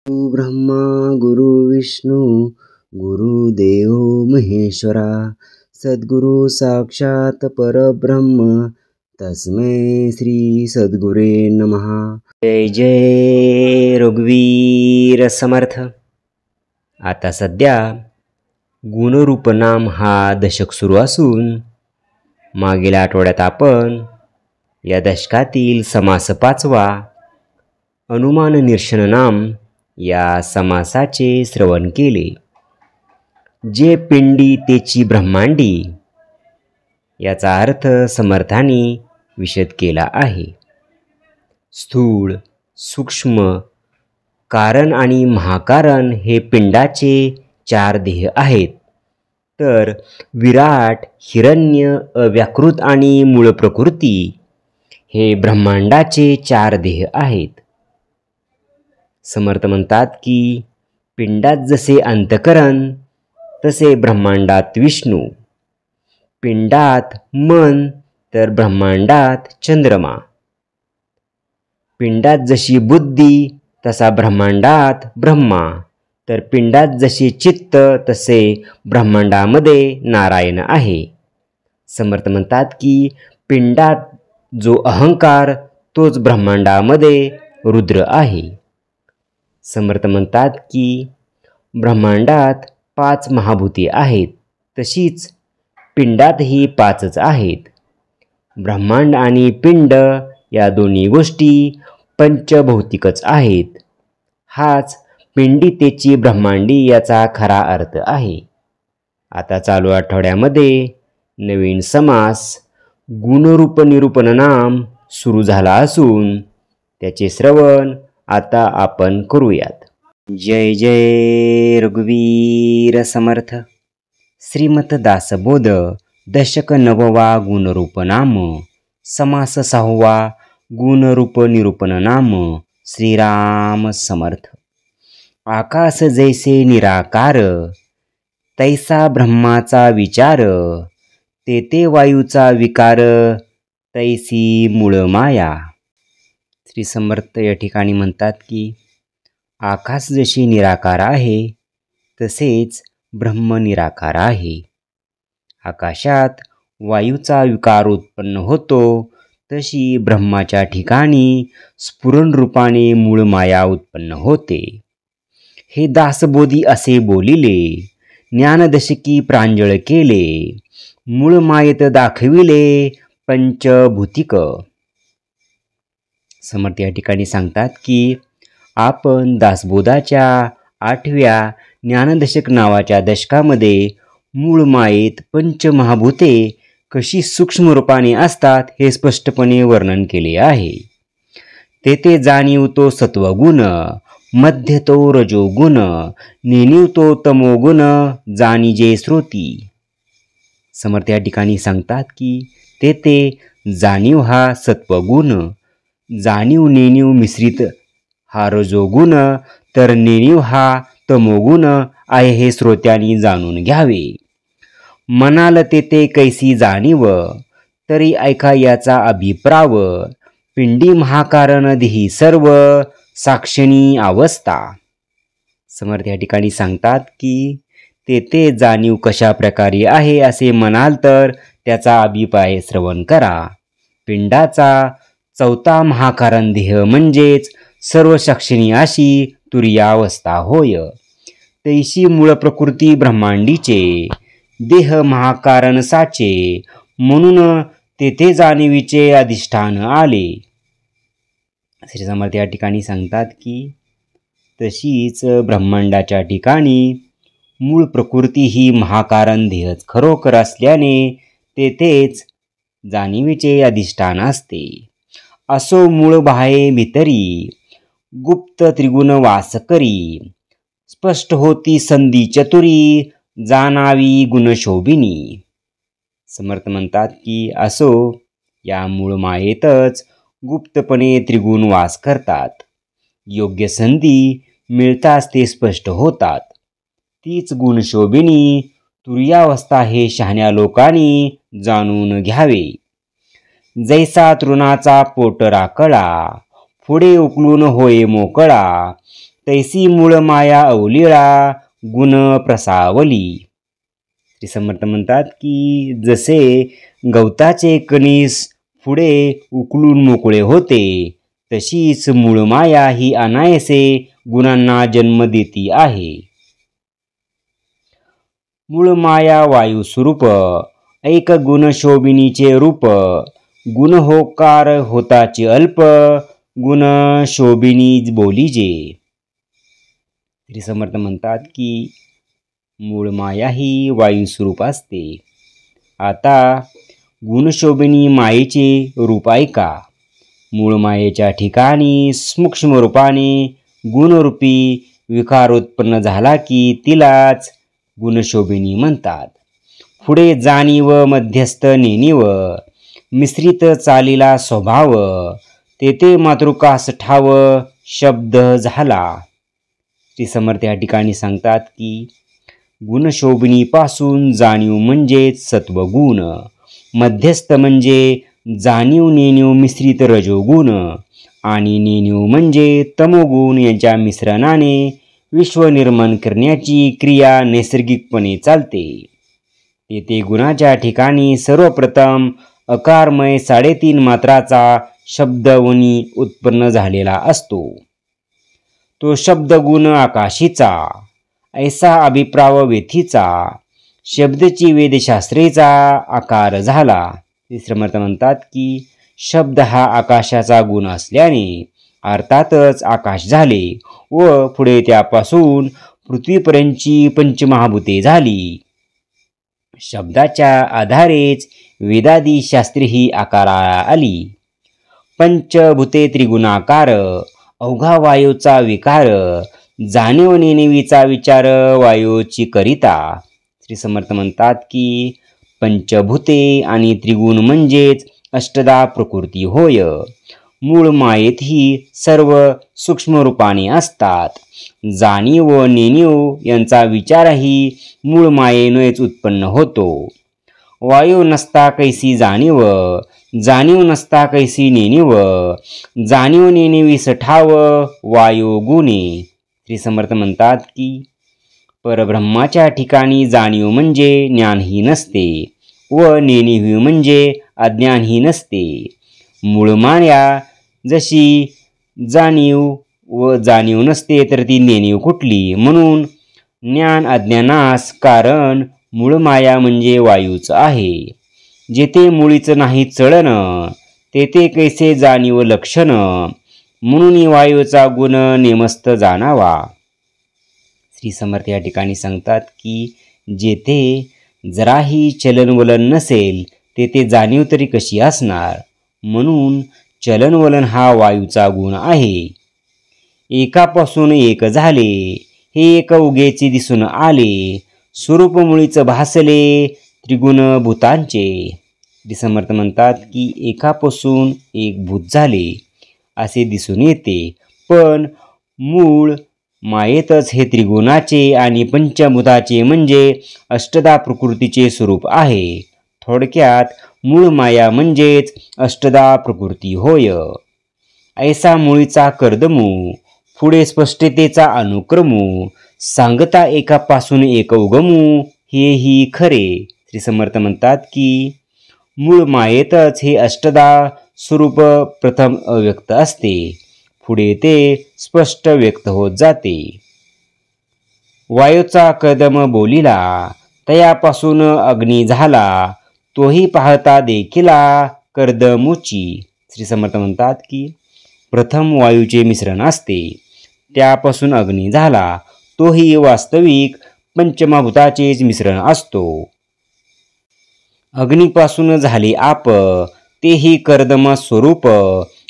ब्रह्मा गुरु विष्णू गुरुदेव महेश्वरा सद्गुरु साक्षात परब्रह्म तस्मै श्री सद्गुरे नमः। जय जय रघुवीर समर्थ। आता सध्या गुणरूप नाम हा दशक सुरू असून मागील आठवड्यात आपण या दशकातील समास 5वा अनुमान निरशन नाम या समासाचे श्रवण केले। जे पिंडी तेची ब्रह्मांडी याचा अर्थ समर्थाने विशद केला आहे। स्थूळ, सूक्ष्म, कारण आणि महाकारण हे पिंडाचे 4 देह आहेत, तर विराट, हिरण्य, अव्याकृत आणि मूळ प्रकृती हे ब्रह्मांडाचे 4 देह आहेत। समर्थ म्हणतात की पिंडात जसे अंतकरण तसे ब्रह्मांडात विष्णू, पिंडात मन तर ब्रह्मांडात चंद्रमा, पिंडात जशी बुद्धी तसा ब्रह्मांडात ब्रह्मा, तर पिंडात जशी चित्त तसे ब्रह्मांडामध्ये नारायण आहे। समर्थ म्हणतात की पिंडात जो अहंकार तोच ब्रह्मांडामध्ये रुद्र आहे। समर्थ म्हणतात की ब्रह्मांडात 5 महाभूते आहेत, तशीच पिंडातही 5च आहेत। ब्रह्मांड आणि पिंड या दोन्ही गोष्टी पंचभौतिकच आहेत। हाच पिंडितेची ब्रह्मांडी याचा खरा अर्थ आहे। आता चालू आठवड्यामध्ये नवीन समास गुणरूप निरूपण नाम सुरू झाला असून त्याचे श्रवण आता आपण करूयात। जय जय रघुवीर समर्थ। श्रीमत दासबोध दशक 9वा गुणरूप नाम समास 6वा गुणरूप निरूपण नाम श्रीराम समर्थ। आकाश जैसे निराकार तैसा ब्रह्माचा विचार, तेथे वायूचा विकार तैसी मूळ माया। श्री समर्थ या ठिकाणी म्हणतात की आकाश जशी निराकार आहे तसेच ब्रह्म निराकार आहे। आकाशात वायूचा विकार उत्पन्न होतो तशी ब्रह्माच्या ठिकाणी स्फुरण रूपाने मूळ माया उत्पन्न होते। हे दासबोधी असे बोलिले, ज्ञानदशकी प्रांजळ केले, मूळ मायेत दाखविले पंचभूतिक। समर्थ या ठिकाणी सांगतात की आपण दासबोधाच्या 8व्या ज्ञानदशक नावाच्या दशकामध्ये मूळ मायेत पंचमहाभूते कशी सूक्ष्म रूपाने असतात हे स्पष्टपणे वर्णन केले आहे। तेथे जाणीव तो सत्वगुण, मध्य तो रजोगुण, नेणीव तो तमोगुण, जाणीजे श्रुती। समर्थ या ठिकाणी सांगतात की तेथे जाणीव हा सत्वगुण, जाणीव नेणीव मिश्रित हा रजोगुण, तर नेणीव हा तमोगुण आहे हे श्रोत्यांनी जाणून घ्यावे। मनाल तेथे कैसी जाणीव, तरी ऐका याचा अभिप्राव, पिंडी महाकारण देही सर्व साक्षिणी अवस्था। समर्थ या ठिकाणी सांगतात की तेथे जाणीव कशा प्रकारे आहे असे म्हणाल तर त्याचा अभिप्राय श्रवण करा। पिंडाचा 4था महाकारण देह म्हणजेच सर्व साक्षिणी अशी तुरीयावस्था होय। तैशी मूळ प्रकृती ब्रह्मांडीचे, देह महाकारण साचे, म्हणून तेथे जाणीवीचे अधिष्ठान आले। श्री समर्थ या ठिकाणी सांगतात की तशीच ब्रह्मांडाच्या ठिकाणी मूळ प्रकृती ही महाकारण देहच खरोखर असल्याने तेथेच जाणीवीचे अधिष्ठान असते। असो मूळ बाहे भितरी, गुप्त त्रिगुण वास करी, स्पष्ट होती संधी चतुरी, जाणावी गुणशोभिनी। समर्थ म्हणतात की असो या मूळ मायेतच गुप्तपणे त्रिगुण वास करतात। योग्य संधी मिळताच ते स्पष्ट होतात। तीच गुणशोभिनी तुरीयावस्था हे शहाण्या लोकांनी जाणून घ्यावे। जैसा तृणाचा पोट राकळा, पुढे उकलून होय मोकळा, तैसी मूळ माया अवलिळा गुण प्रसावली. श्री समर्थ म्हणतात की जसे गवताचे कणीस पुढे उकलून मोकळे होते, तशीच मूळ माया ही अनायसे गुणांना जन्म देती आहे. मूळ माया वायू स्वरूप ऐक गुण शोभिनीचे रूप, गुण होकार होताचे अल्प, गुण शोभिनी बोलीजे. श्री समर्थ म्हणतात की मूळ माया ही वायू स्वरूप असते. आता गुणशोभिनी मायेचे रूप ऐका. मूळ मायेच्या ठिकाणी सूक्ष्म रूपाने गुणरूपी विकार उत्पन्न झाला की तिलाच गुणशोभिनी म्हणतात. पुढे जाणीव मध्यस्थ नेणीव, मिश्रित चालीला स्वभाव, तेथे मातृकास ठाव शब्द झाला. श्री समर्थ या ठिकाणी सांगतात की गुणशोभिनीपासून जाणीव म्हणजे सत्वगुण, मध्यस्थ म्हणजे जाणीव नेणीव मिश्रित रजोगुण आणि नेणीव म्हणजे तमोगुण यांच्या मिश्रणाने विश्व निर्माण करण्याची क्रिया नैसर्गिकपणे चालते. येथे गुणाच्या ठिकाणी सर्वप्रथम अकारमय 3.5 मात्राचा शब्दवनी उत्पन्न झालेला असतो. तो शब्दगुण आकाशीचा, ऐसा अभिप्राव वेथीचा, शब्दची वेदशास्त्रेचा आकार झाला. समर्थ म्हणतात की शब्द हा आकाशाचा गुण असल्याने अर्थातच आकाश झाले व पुढे त्यापासून पृथ्वीपर्यंतची पंचमहाभूते झाली. शब्दाच्या आधारेच वेदादी शास्त्रे ही आकाराला आली. पंचभूते त्रिगुणाकार, अवघा वायूचा विकार, जाणीव नेणीवीचा विचार वायूची करिता. श्री समर्थ म्हणतात की पंचभूते आणि त्रिगुण म्हणजेच अष्टदा प्रकृती होय. मूळ मायेत ही सर्व सूक्ष्म रूपाने असतात. जाणीव व नेणीव यांचा विचारही मूळ मायेनेच उत्पन्न होतो. वायू नसता कैसी जाणीव, जाणीव नसता कैसी नेणीव, जाणीव नेणीवीस ठाव वायू गुणे. श्री समर्थ म्हणतात की परब्रह्माच्या ठिकाणी जाणीव म्हणजे ज्ञानही नसते व नेणीव म्हणजे अज्ञानही नसते. मूळ माया जशी जाणीव व जाणीव नसते तर ती नेणीव कुठली. म्हणून ज्ञान अज्ञानास कारण मूळ माया म्हणजे वायूच आहे. जेथे मुळीच नाही चळण, तेथे कैसे जाणीव लक्षण, म्हणून वायूचा गुण नेमस्त जाणावा. श्री समर्थ या ठिकाणी सांगतात की जेथे जराही चलनवलन नसेल तेथे जाणीव तरी कशी असणार. म्हणून चलनवलन हा वायूचा गुण आहे. एकापासून एक झाले, हे एक उगेचे दिसून आले, स्वरूप मुळीच भासले त्रिगुण भूतांचे. श्री समर्थ म्हणतात की एकापासून एक भूत झाले असे दिसून येते, पण मूळ मायेतच हे त्रिगुणाचे आणि पंचभूताचे म्हणजे अष्टदा प्रकृतीचे स्वरूप आहे. थोडक्यात मूळ माया म्हणजेच अष्टदा प्रकृती होय. ऐसा मुळीचा कर्दमू, पुढे स्पष्टतेचा अनुक्रमू, सांगता एकापासून एक उगमू, हेही खरे. श्री समर्थ म्हणतात की मूळ मायेतच हे अष्टदा स्वरूप प्रथम अव्यक्त असते, पुढे ते स्पष्ट व्यक्त होत जाते. वायूचा कदम बोलिला, तयापासून अग्नी झाला, तोही पाहता देखिला कर्दमूची. श्री समर्थ म्हणतात की प्रथम वायूचे मिश्रण असते, त्यापासून अग्नी झाला, तोही वास्तविक पंचमहाभूताचेच मिश्रण असतो. अग्नीपासून झाले आप, तेही कर्दम स्वरूप,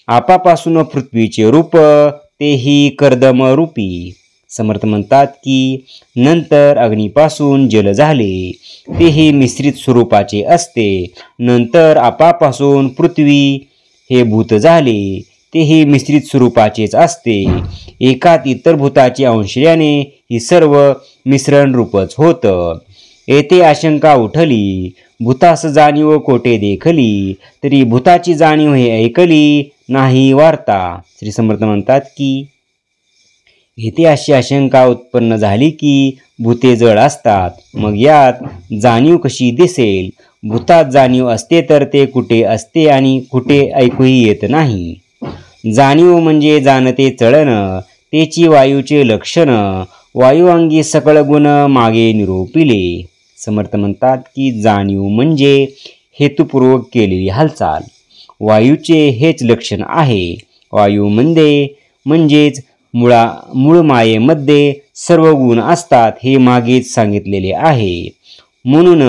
आपापासून पृथ्वीचे रूप, तेही कर्दम रूपी. समर्थ म्हणतात की नंतर अग्नीपासून जल झाले, तेही मिश्रित स्वरूपाचे असते. नंतर आपापासून पृथ्वी हे भूत झाले, तेही मिश्रित स्वरूपाचेच असते. एकात इतर भूताचे अंशल्याने ही सर्व मिश्रण रूपच होतं. येथे आशंका उठली, भूतास जाणीव कोठे देखली, तरी भूताची जाणीव हे ऐकली नाही वार्ता. श्री समर्थ म्हणतात की येथे अशी आशंका उत्पन्न झाली की भूते जड असतात, मग यात जाणीव कशी दिसेल? भूतात जाणीव असते तर ते कुठे असते आणि कुठे ऐकूही येत नाही. जाणीव म्हणजे जाणते चळण, तेची वायूचे लक्षण, वायुअंगी सकळ गुण मागे निरोपिले. समर्थ म्हणतात की जाणीव म्हणजे हेतुपूर्वक केलेली हालचाल. वायूचे हेच लक्षण आहे. वायू म्हणजेच मूळ मायेमध्ये सर्व गुण असतात हे मागेच सांगितलेले आहे. म्हणून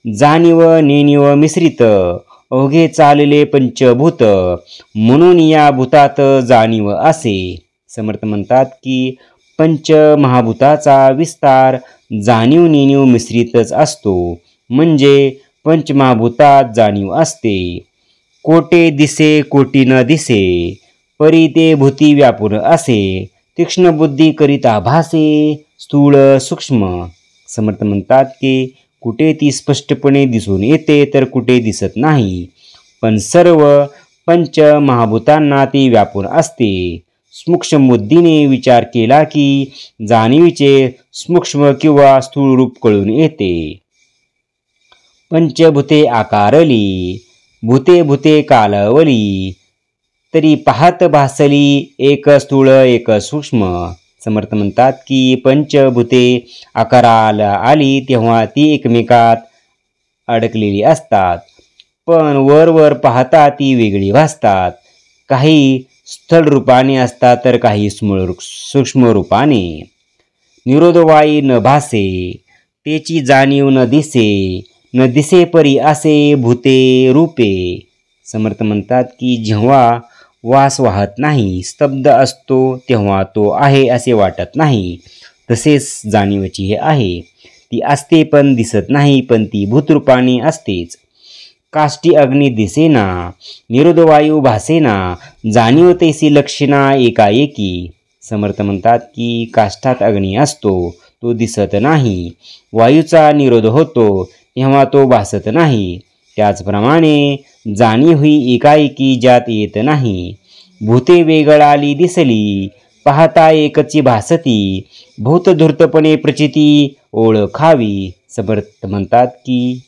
जाणीव नेणीव मिश्रित अवघे चालले पंचभूत, म्हणून या भूतात जाणीव असे. समर्थ म्हणतात की पंचमहाभूताचा विस्तार जाणीव नेणीव मिश्रितच असतो, म्हणजे पंचमहाभूतात जाणीव असते. कोटे दिसे कोटी न दिसे, परी ते भूती व्यापून असे, तीक्ष्ण बुद्धी करिता भासे, स्थूळ सूक्ष्म. समर्थ म्हणतात की कुठे ती स्पष्टपणे दिसून येते तर कुठे दिसत नाही, पण सर्व पंचमहाभूतांना ती व्यापून असते. सूक्ष्म बुद्धीने विचार केला की जाणीवीचे सूक्ष्म किंवा स्थूळ रूप कळून येते. पंचभूते आकारली, भूते भूते कालवली, तरी पाहत भासली एक स्थूळ एक सूक्ष्म. समर्थ म्हणतात की पंचभूते आकाराला आली तेव्हा ती एकमेकात अडकलेली असतात, पण वर पाहता ती वेगळी भासतात. काही स्थूल रूपाने असतात तर काही सूक्ष्म रूपाने. निरोधवाई न भासे, तेची जाणीव न दिसे परी असे भूते रूपे. समर्थ म्हणतात की जेव्हा वास वाहत नाही, स्तब्ध असतो, तेव्हा तो आहे असे वाटत नाही. तसेच जाणीवची हे आहे. ती असते पण दिसत नाही, पण ती भूतरूपाने असतेच. काष्टी अग्नी दिसेना, निरोधवायू भासेना, जाणीव तैसी लक्षणा एकाएकी. समर्थ म्हणतात की काष्ठात अग्नी असतो, तो दिसत नाही. वायूचा निरोध होतो तेव्हा तो भासत नाही. त्याचप्रमाणे जाणीव ही एकाएकी ज्यात येत नाही. भूते वेगळाली दिसली, पाहता एकची भासती, भूतधूर्तपणे प्रचिती ओळखावी. समर्थ म्हणतात की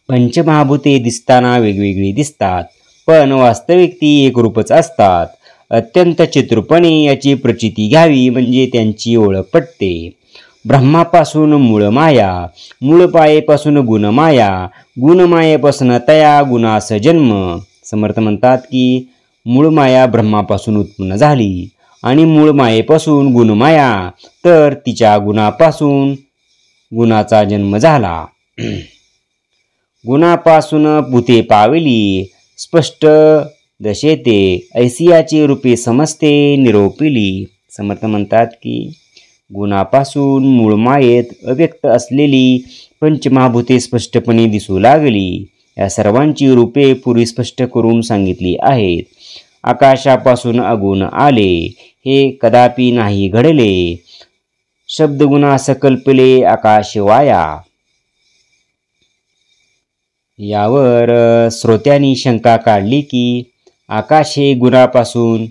पंचमहाभूते दिसताना वेगवेगळी दिसतात, पण वास्तविक ती एकरूपच असतात. अत्यंत चित्रपणे याची प्रचिती घ्यावी म्हणजे त्यांची ओळख पटते. ब्रह्मापासून मूळ माया, मूळ पायेपासून गुणमाया, गुणमायेपासून तया गुणास जन्म. समर्थ म्हणतात की मूळ माया ब्रह्मापासून उत्पन्न झाली आणि मूळ मायेपासून गुणमाया, तर तिच्या गुणापासून गुणाचा जन्म झाला. गुणापासून भूते पावली, स्पष्ट दशेते, ऐसियाची रूपे समजते निरोपिली. समर्थ म्हणतात की गुणापासून मूळ मायेत अव्यक्त असलेली पंचमहाभूते स्पष्टपणे दिसू लागली. या सर्वांची रूपे पूर्वी स्पष्ट करून सांगितली आहेत. आकाशापासून अगुण आले, हे कदापि नाही घडले. शब्दगुणा सकल्पले आकाश वाया. यावर श्रोत्यांनी शंका काढली की आकाश हे गुणापासून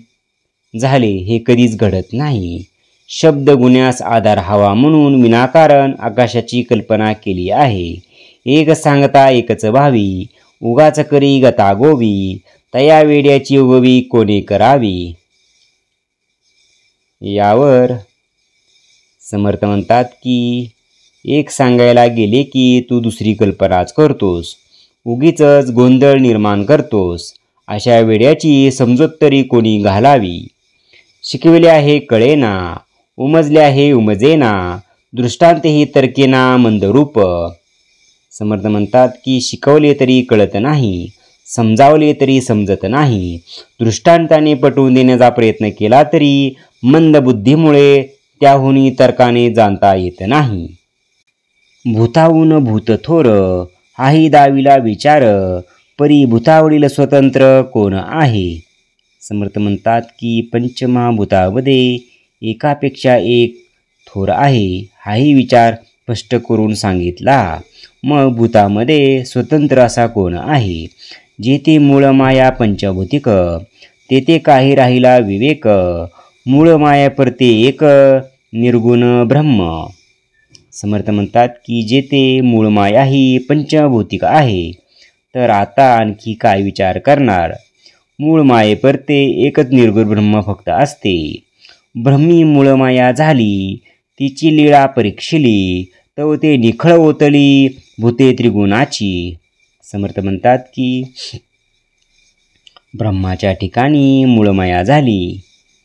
झाले हे कधीच घडत नाही. शब्द गुण्यास आधार हवा म्हणून विनाकारण आकाशाची कल्पना केली आहे. एक सांगता एकच भावी, उगाच करी गता गोवी, तया वेड्याची उगवी कोणी करावी. यावर समर्थ म्हणतात की एक सांगायला गेले की तू दुसरी कल्पनाच करतोस, उगीचच गोंधळ निर्माण करतोस. अशा वेड्याची समजूत तरी कोणी घालावी. शिकविले आहे कळेना, उमजले आहे उमजेना, दृष्टांतही तर्केना मंदरूप. समर्थ म्हणतात की शिकवले तरी कळत नाही, समजावले तरी समजत नाही, दृष्टांताने पटवून देण्याचा प्रयत्न केला तरी मंद बुद्धीमुळे त्याहून तर्काने जाणता येत नाही. भूताहून भूत थोर, हाही दाविला विचार, परी भूतावरील स्वतंत्र कोण आहे. समर्थ म्हणतात की पंचमहाभूतामध्ये एकापेक्षा एक थोर आहे, हाही विचार स्पष्ट करून सांगितला. मग भूतामध्ये स्वतंत्र असा कोण आहे. जेथे मूळ माया पंचभौतिक, तेथे काही राहिला विवेक. मूळ माया परते एक निर्गुण ब्रह्म. समर्थ म्हणतात की जेथे मूळ माया ही पंचभौतिक आहे तर आता आणखी काय विचार करणार. मूळ माये परते एकच निर्गुण ब्रह्म फक्त असते. ब्रह्मी मूळ माया झाली, तिची लीळा परीक्षिली, तव ते निखळ ओतली भूते त्रिगुणाची. समर्थ म्हणतात की ब्रह्माच्या ठिकाणी मूळमाया झाली.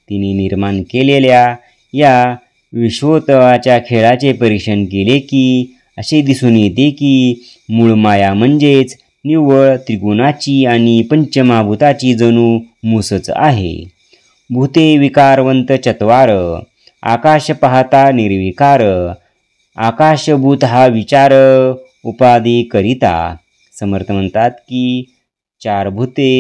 तिने निर्माण केलेल्या या विश्वोत्तवाच्या खेळाचे परीक्षण केले की असे दिसून येते की मूळमाया म्हणजेच निव्वळ त्रिगुणाची आणि पंचमहाभूताची जणू मूसच आहे. भूते विकारवंत चत्वार, आकाश पाहता निर्विकार, आकाशभूत हा विचार उपाधी करिता. समर्थ म्हणतात की चार भूते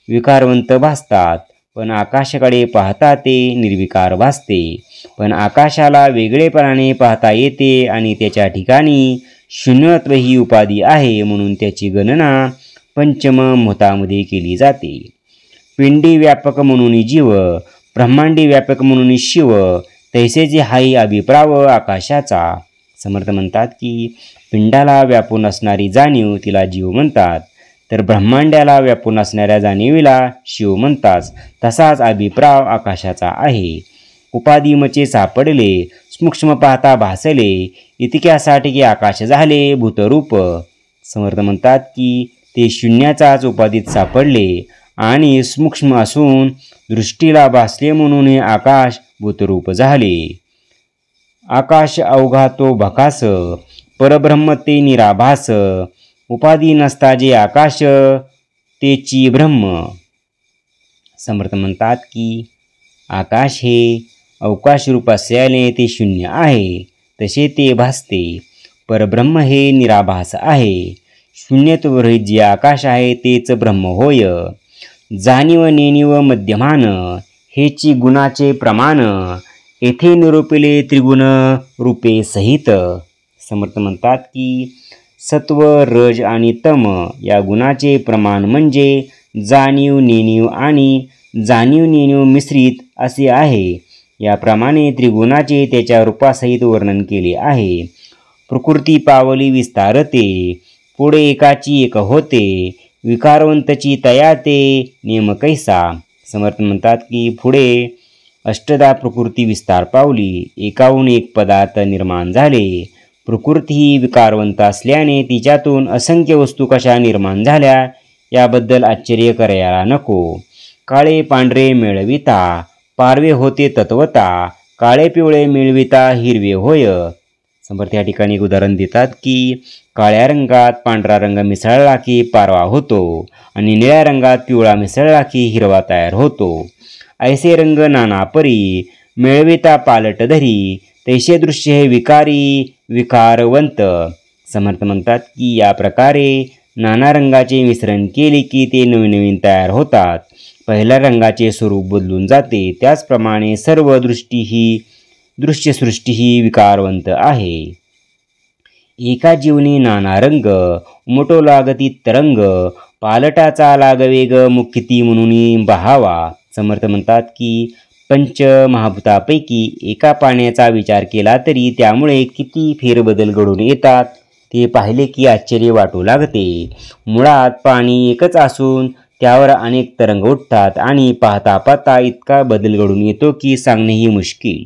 विकारवंत भासतात, पण आकाशाकडे पाहता ते निर्विकार भासते. पण आकाशाला वेगळेपणाने पाहता येते आणि त्याच्या ठिकाणी शून्यत्व ही उपाधी आहे, म्हणून त्याची गणना पंचमभूतामध्ये केली जाते. पिंडी व्यापक म्हणून जीव, ब्रह्मांडी व्यापक म्हणून शिव, तैसेचे हाही अभिप्राव आकाशाचा. समर्थ म्हणतात की पिंडाला व्यापून असणारी जाणीव तिला जीव म्हणतात, तर ब्रह्मांड्याला व्यापून असणाऱ्या जाणीवीला शिव म्हणतात. तसाच अभिप्राव आकाशाचा आहे. उपाधीमचे सापडले, सूक्ष्म पाहता भासले, इतक्यासाठी की आकाश झाले भूतरूप. समर्थ म्हणतात की ते शून्याचाच उपाधीत सापडले आणि सूक्ष्म असून दृष्टीला भासले म्हणून हे आकाश भूतरूप झाले. आकाश अवघा तो भकास, परब्रह्म ते निराभास, उपाधी नसता जे आकाश तेची ब्रह्म. समर्थ म्हणतात की आकाश हे अवकाश रूप असल्याने ते शून्य आहे, तसे ते भासते. परब्रह्म हे निराभास आहे. शून्यत्वरहित जे आकाश आहे तेच ब्रह्म होय. जाणीव नेणीव मध्यमान हेची गुणाचे प्रमाण, येथे निरूपिले त्रिगुण रूपे सहित. समर्थ म्हणतात की सत्व रज आणि तम या गुणाचे प्रमाण म्हणजे जाणीव नेणीव आणि जाणीव नेणीव मिश्रित असे आहे. याप्रमाणे त्रिगुणाचे त्याच्या रूपासहित वर्णन केले आहे. प्रकृती पावली विस्तारते, पुढे एकाची एक होते, विकारवंतची तया ते नेम कैसा. समर्थ म्हणतात की पुढे अष्टदा प्रकृती विस्तार पावली, एकाहून एक पदार्थ निर्माण झाले. प्रकृती ही विकारवंत असल्याने तिच्यातून असंख्य वस्तू कशा निर्माण झाल्या याबद्दल आश्चर्य करायला नको. काळे पांढरे मिळविता, पारवे होते तत्वता, काळे पिवळे मिळविता हिरवे होय. समर्थ या ठिकाणी एक उदाहरण देतात की काळ्या रंगात पांढरा रंग मिसळला की पारवा होतो आणि निळ्या रंगात पिवळा मिसळला की हिरवा तयार होतो. ऐसे रंग नाना परी, मिळविता पालट धरी, तैसे दृश्य हे विकारी विकारवंत. समर्थ म्हणतात की या प्रकारे नाना रंगाचे मिश्रण केले की ते नवीन नवीन तयार होतात. पहिल्या रंगाचे स्वरूप बदलून जाते. त्याचप्रमाणे सर्व दृश्यसृष्टी ही विकारवंत आहे. एका जीवनी नाना रंग, उमटो लागती तरंग, पालटाचा लागवेग मुख्यती म्हणून पहावा. समर्थ म्हणतात की पंचमहाभूतापैकी एका पाण्याचा विचार केला तरी त्यामुळे किती फेरबदल घडून येतात ते पाहिले की आश्चर्य वाटू लागते. मुळात पाणी एकच असून त्यावर अनेक तरंग उठतात आणि पाहता पाहता इतका बदल घडून येतो की सांगणेही मुश्किल.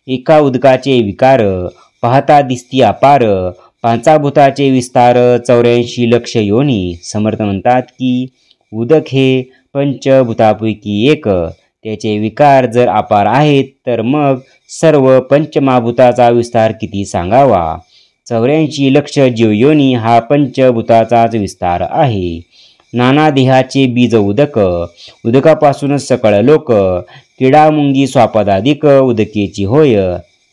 एका उदकाचे विकार, पाहता दिसती अपार, पंचभूताचे विस्तार, 84 लक्ष योनी. समर्थ म्हणतात की उदक हे पंचभूतापैकी एक, त्याचे विकार जर अपार आहेत तर मग सर्व पंचमहाभूताचा विस्तार किती सांगावा. 84 लक्ष जीवयोनी हा पंचभूताचाच विस्तार आहे. नाना देहाचे बीज उदक, उदकापासूनच सकळ लोक, किडा मुंगी स्वापदाधिक उदकेची होय.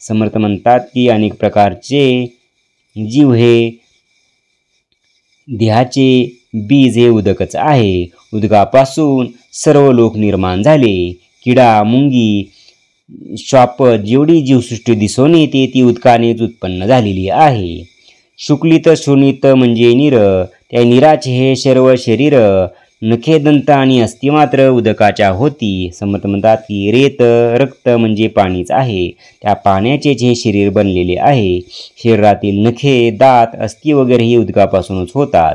समर्थ म्हणतात की अनेक प्रकारचे जीव हे देहाचे बीज हे उदकच आहे. उदकापासून सर्व लोक निर्माण झाले. किडा मुंगी श्वाप जेवढी जीवसृष्टी दिसून येते ती उदकानेच उत्पन्न झालेली आहे. शुक्लित शोणित म्हणजे नीर, त्या नीराचे हे सर्व शरीर, नखे, दंत आणि अस्थि मात्र उदकाच्या होती. समर्थ म्हणतात की रेत रक्त म्हणजे पाणीच आहे. त्या पाण्याचे जे शरीर बनलेले आहे. शरीरातील नखे, दात, अस्थि वगैरे हे उदकापासूनच होतात.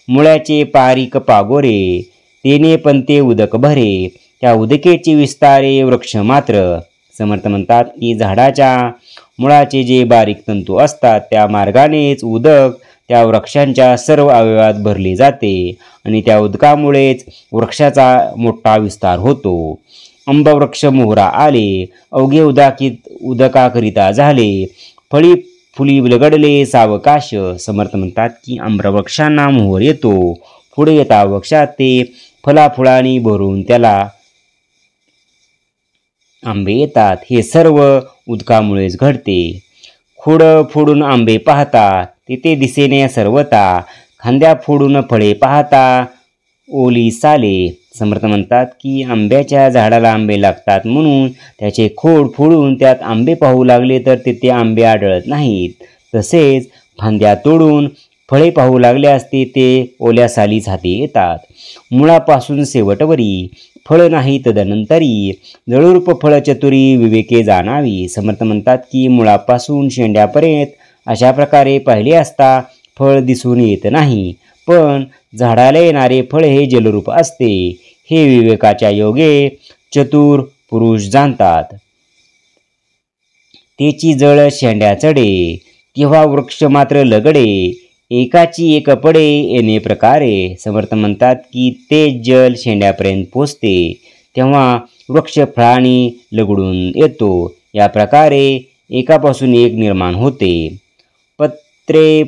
मुळ्याचे पारीक पागोरे, तेने पण ते उदक भरे, त्या उदकेचे विस्तारे वृक्ष मात्र. समर्थ म्हणतात की झाडाच्या मुळाचे जे बारीक तंतू असतात त्या मार्गानेच उदक त्या वृक्षांच्या सर्व अवयवात भरले जाते आणि त्या उदकामुळेच वृक्षाचा मोठा विस्तार होतो. आंबवृक्ष मोहरा आले, अवघे उदकाकरिता झाले, फळी फुली लगडले सावकाश. समर्थ म्हणतात की आम्रवृक्षांना मोहर येतो, पुढे येता वृक्षात ते फळाफुळांनी भरून त्याला आंबे येतात. हे सर्व उदकामुळेच घडते. खोड फोडून आंबे पाहता, तेथे दिसेने सर्वता, खांद्या फोडून फळे पाहता, ओली साले. समर्थ म्हणतात की आंब्याच्या झाडाला आंबे लागतात म्हणून त्याचे खोड फोडून त्यात आंबे पाहू लागले तर तेथे आंबे आढळत नाहीत. तसेच फांद्या तोडून फळे पाहू लागले असते ते ओल्या सालीच हाती येतात. मुळापासून शेवटवरी फळ नाही तदनंतरी, जळूरूप फळ चतुरी विवेके जाणावी. समर्थ म्हणतात की मुळापासून शेंड्यापर्यंत अशा प्रकारे पाहिले असता फळ दिसून येत नाही, पण झाडाला येणारे फळ हे जलरूप असते, हे विवेकाच्या योगे चतुर पुरुष जाणतात. तेची जळ शेंड्या चढे, तेव्हा वृक्ष मात्र लगडे, एकाची एक पडे येणे प्रकारे. समर्थ म्हणतात की ते जल शेंड्यापर्यंत पोचते, तेव्हा वृक्ष फळांनी लगडून येतो. या प्रकारे एकापासून एक निर्माण होते. पत्रे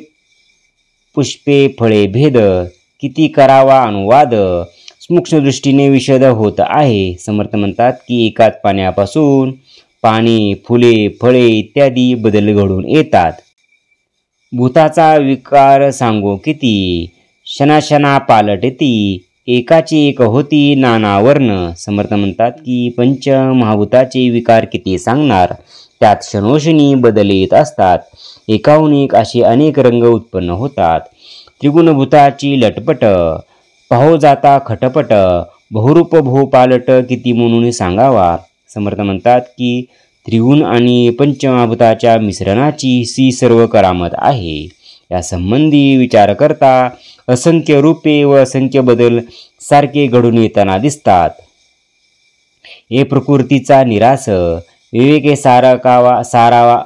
पुष्पे फळे भेद, किती करावा अनुवाद, सूक्ष्मदृष्टीने विशद होत आहे. समर्थ म्हणतात की एकाच पाण्यापासून पाने, फुले, फळे इत्यादी बदल घडून येतात. भूताचा विकार सांगो किती, क्षणाक्षणा पालटती, एकाची एक होती नाना वर्ण. समर्थ म्हणतात की पंचमहाभूताचे विकार किती सांगणार, त्यात क्षणोक्षणी बदल येत असतात. एकाहून एक असे अनेक रंग उत्पन्न होतात. त्रिगुणभूताची लटपट, पाहो जाता खटपट, बहुरूप भूपालट किती म्हणून सांगावा. समर्थ म्हणतात की त्रिगुण आणि पंचमहाभूताच्या मिश्रणाची सी सर्व करामत आहे. या संबंधी विचार करता असंख्य रूपे व असंख्य बदल सारखे घडून येताना दिसतात. हे प्रकृतीचा निरास, विवेके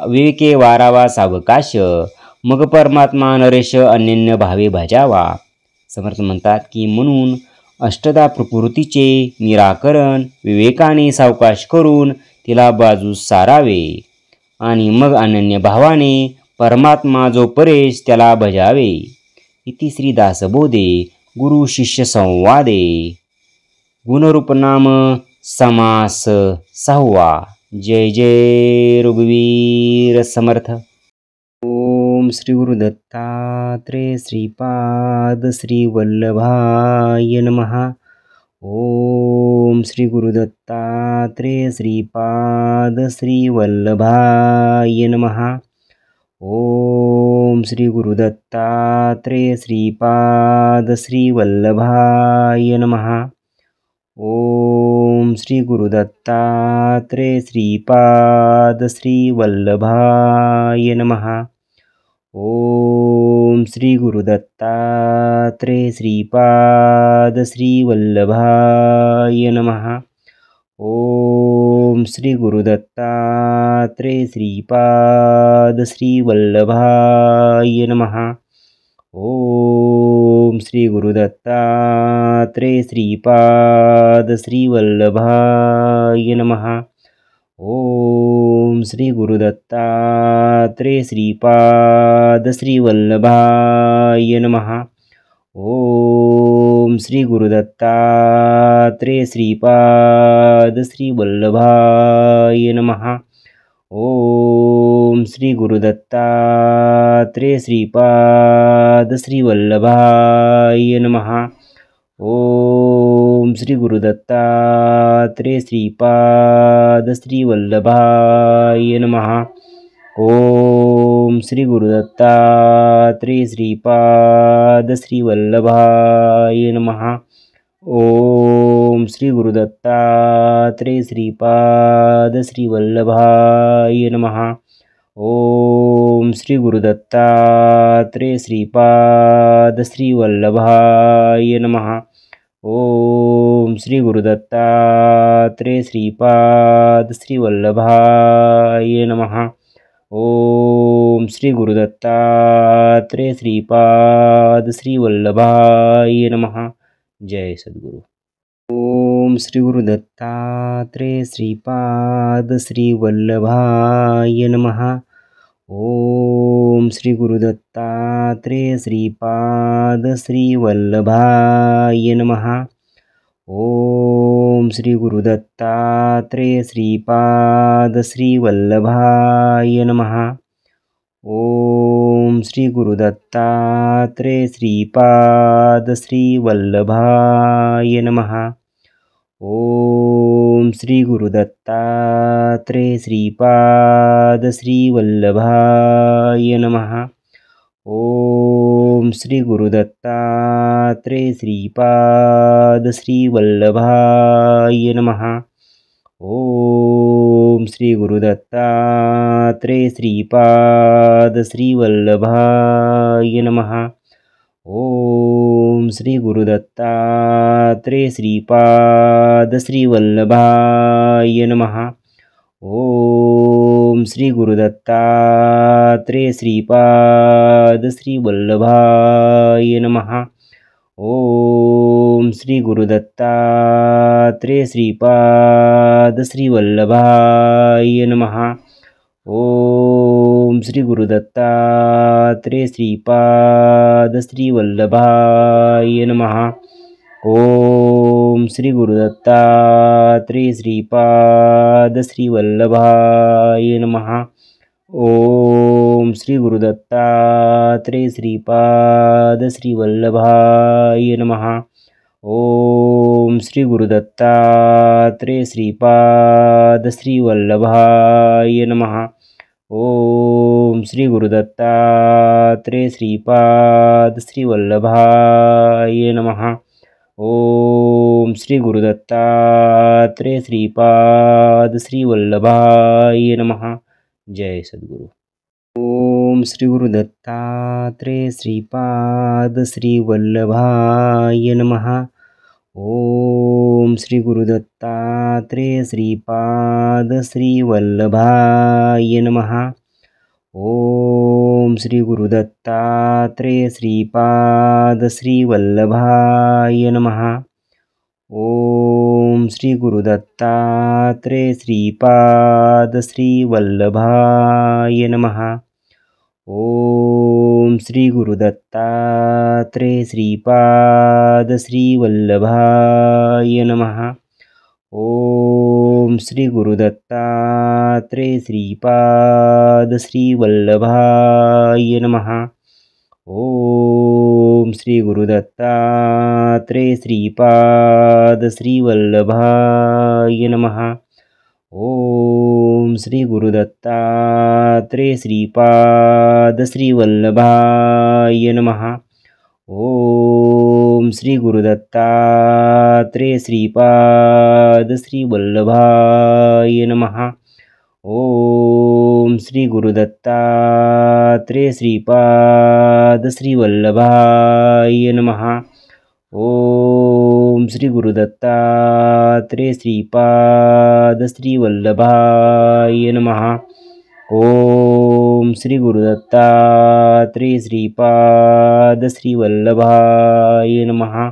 विवेके वारावा सावकाश, मग परमात्मा नरेश अनन्य भावे भजावा. समर्थ म्हणतात की म्हणून अष्टदा प्रकृतीचे निराकरण विवेकाने सावकाश करून तिला बाजूस सारावे आणि मग अनन्य भावाने परमात्मा जो परेश त्याला भजावे. इति श्री दासबोधे गुरु शिष्य संवादे. गुणरूपनाम समास 6. जय जय रघुवीर समर्थ. ओम श्री गुरुदत्तात्रेय श्रीपाद श्री वल्लभाय नमः. ओम श्री गुरुदत्तात्रेय श्रीपाद श्री वल्लभाय नमः. ओम श्री गुरुदत्तात्रेय श्रीपाद श्री वल्लभाय नमः. ओम श्री गुरुदत्तात्रेय श्रीपाद श्री वल्लभाय नमः. ओम श्री गुरुदत्तात्रेय श्रीपाद श्री वल्लभाय नमः. ओम श्री गुरुदत्तात्रेय श्रीपाद श्री वल्लभाय नमः. ओम श्री गुरुदत्तात्रेय श्रीपाद श्री वल्लभाय नमः. ओम श्री गुरुदत्तात्रेय श्रीपाद श्री वल्लभाय नमः. ओम श्री गुरुदत्तात्रेय श्रीपाद श्री वल्लभाय नमः. ओम श्री गुरुदत्तात्रेय श्रीपाद श्री वल्लभाय नमः. ओम श्री गुरुदत्तात्रेय श्रीपाद श्री वल्लभाय नमः. ओम श्री गुरुदत्तात्रेय श्रीपाद श्री वल्लभाय नमः. ओम श्री गुरुदत्तात्रेय श्रीपाद श्रीवल्लभाय नमः। ओम श्री गुरुदत्तात्रेय श्रीपाद श्रीवल्लभाय नमः। ओम श्री गुरुदत्तात्रेय श्रीपाद श्रीवल्लभाय नमः। ओम श्री गुरुदत्तात्रेय श्रीपाद श्रीवल्लभाय नमः। जय सद्गुरु। ओम श्री गुरुदत्तात्रेय श्रीपाद श्रीवल्लभाय नमः। ओम श्री गुरुदत्तात्रेय श्रीपाद श्रीवल्लभाय नमः। ओम श्री गुरुदत्तात्रेय श्रीपाद श्रीवल्लभाय नमः। ओम श्री गुरुदत्तात्रेय श्रीपाद श्रीवल्लभाय नमः। ओम श्री गुरुदत्तात्रेय श्रीपाद श्रीवल्लभाय नमः। ओम श्री गुरुदत्तात्रेय श्रीपाद श्रीवल्लभाय नमः। ओम श्री गुरुदत्तात्रेय श्रीपाद श्रीवल्लभाय नमः। ओम श्री गुरुदत्तात्रेय श्रीपाद श्रीवल्लभाय नमः। ओम श्री गुरुदत्तात्रेय श्रीपाद श्रीवल्लभाय नमः। ओम श्री गुरुदत्तात्रेय श्रीपाद श्रीवल्लभाय नमः। ओम श्री गुरुदत्तात्रेय श्रीपाद श्रीवल्लभाय नमः। ओम श्री गुरुदत्तात्रेय श्रीपाद श्रीवल्लभाय नमः। ओम श्री गुरुदत्तात्रेय श्रीपाद श्रीवल्लभाय नमः। ओम श्री गुरुदत्तात्रेय श्रीपाद श्रीवल्लभाय नमः। ओम श्री गुरुदत्तात्रेय श्रीपाद श्रीवल्लभाय नमः। ओम श्री गुरुदत्तात्रेय श्रीपाद श्रीवल्लभाय नमः। जय सद्गुरु। ओम श्री गुरुदत्तात्रेय श्रीपाद श्रीवल्लभाय नमः। ओम श्री गुरुदत्तात्रेय श्रीपाद श्रीवल्लभाय नमः। ओम श्री गुरुदत्तात्रेय श्रीपाद श्रीवल्लभाय नमः। ओम श्री गुरुदत्तात्रेय श्रीपाद श्रीवल्लभाय नमः। ओम श्री गुरुदत्तात्रेय श्रीपाद श्रीवल्लभाय नमः। ओम श्री गुरुदत्तात्रेय श्रीपाद श्रीवल्लभाय नमः। ओम श्री गुरुदत्तात्रेय श्रीपाद श्रीवल्लभाय नमः। ओम श्री गुरुदत्तात्रेय श्रीपाद श्रीवल्लभाय नमः। ओम श्री गुरुदत्तात्रेय श्रीपाद श्रीवल्लभाय नमः। ओम श्री गुरुदत्तात्रेय श्रीपाद श्रीवल्लभाय नमः। ओम श्री गुरुदत्तात्रेय श्रीपाद श्रीवल्लभाय नमः। ओम श्री गुरुदत्तात्रेय श्रीपाद श्रीवल्लभाय नमः।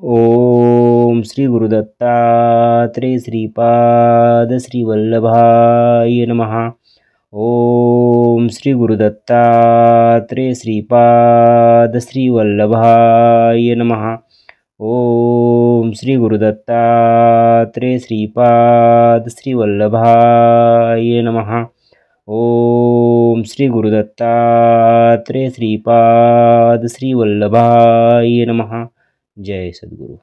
ओम श्री गुरुदत्तात्रेय श्रीपाद श्रीवल्लभाय नमः। ओम श्री गुरुदत्तात्रेय श्रीपाद श्रीवल्लभाय नमः। ओम श्री गुरुदत्तात्रेय श्रीपाद श्रीवल्लभाय नमः। ओम श्री गुरुदत्तात्रेय श्रीपाद श्रीवल्लभाय नमः। जय सद्गुरु।